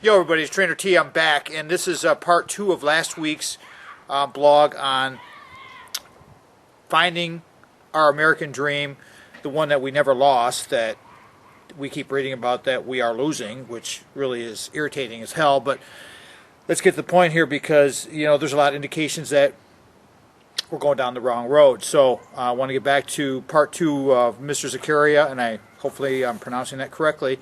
Yo everybody, it's Trainer T. I'm back, and this is part 2 of last week's blog on finding our American dream, the one that we never lost, that we keep reading about that we are losing, which really is irritating as hell. But let's get to the point here, because there's a lot of indications that we're going down the wrong road. So I want to get back to part 2 of Mr. Zakaria, and hopefully I'm pronouncing that correctly.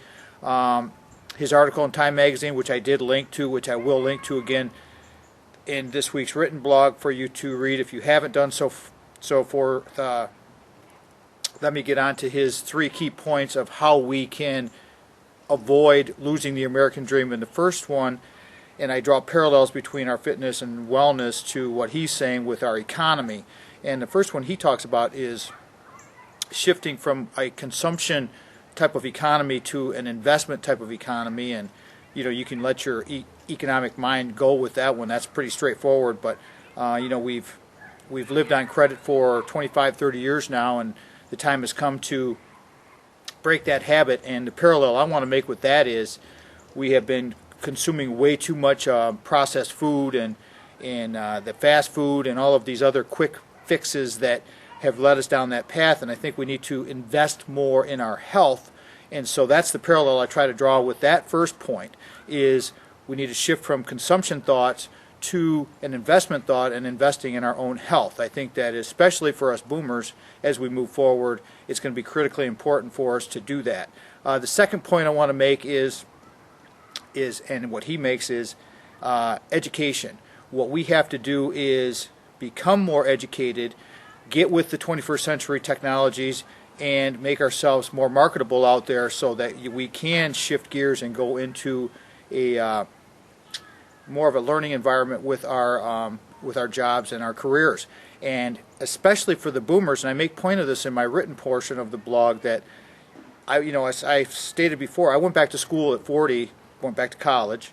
His article in Time Magazine, which I did link to, which I will link to again in this week's written blog for you to read if you haven't done so. Let me get on to his 3 key points of how we can avoid losing the American dream. In the first one, and I draw parallels between our fitness and wellness to what he's saying with our economy. And the first one he talks about is shifting from a consumption type of economy to an investment type of economy. And you can let your economic mind go with that one. That's pretty straightforward. But we've lived on credit for 25-30 years now, and the time has come to break that habit. And the parallel I want to make with that is we have been consuming way too much processed food and the fast food and all of these other quick fixes that have led us down that path. And I think we need to invest more in our health. And so that's the parallel I try to draw with that first point, is we need to shift from consumption thoughts to an investment thought and investing in our own health. I think that especially for us boomers, as we move forward, it's going to be critically important for us to do that. The second point I want to make is and what he makes is education. What we have to do is become more educated, get with the 21st century technologies, and make ourselves more marketable out there so that we can shift gears and go into a more of a learning environment with our jobs and our careers. And especially for the boomers, and I make point of this in my written portion of the blog, that as I stated before, I went back to school at 40, went back to college,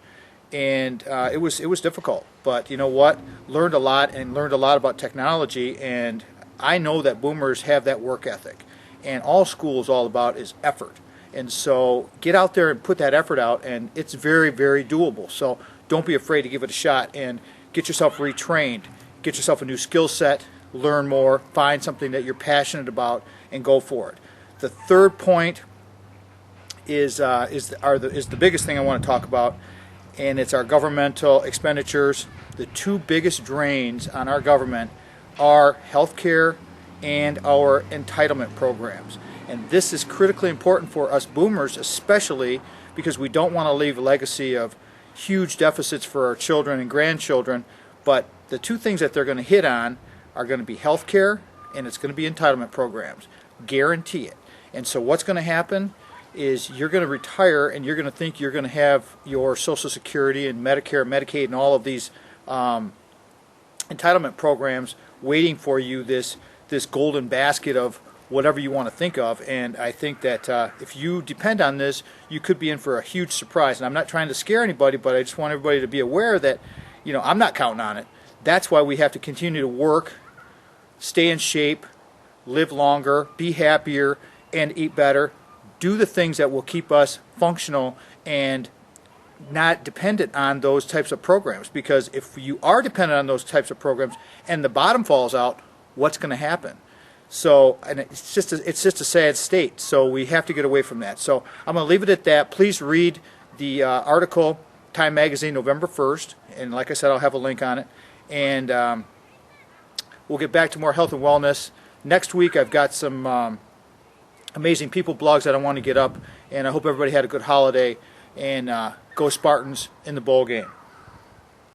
and it was difficult. But you know what? Learned a lot about technology, and I know that boomers have that work ethic, and all school is all about is effort. And so get out there and put that effort out, and it's very, very doable. So don't be afraid to give it a shot and get yourself retrained, get yourself a new skill set, learn more, find something that you're passionate about, and go for it. The third point is the biggest thing I want to talk about, and it's our governmental expenditures. The 2 biggest drains on our government are healthcare and our entitlement programs. And this is critically important for us boomers, especially because we don't want to leave a legacy of huge deficits for our children and grandchildren. But the 2 things that they're going to hit on are going to be healthcare, and it's going to be entitlement programs. Guarantee it. And so what's going to happen is you're going to retire, and you're going to think you're going to have your Social Security and Medicare, Medicaid, and all of these entitlement programs waiting for you, this golden basket of whatever you want to think of. And I think that if you depend on this, you could be in for a huge surprise. And I'm not trying to scare anybody, but I just want everybody to be aware that I'm not counting on it. That's why we have to continue to work, stay in shape, live longer, be happier, and eat better. Do the things that will keep us functional and not dependent on those types of programs. Because if you are dependent on those types of programs and the bottom falls out, what's going to happen? So, and it's just a sad state. So we have to get away from that. So I'm going to leave it at that. Please read the article, Time Magazine, November 1st. And like I said, I'll have a link on it. And we'll get back to more health and wellness. Next week I've got some amazing people blogs that I want to get up, and I hope everybody had a good holiday, and go Spartans in the bowl game.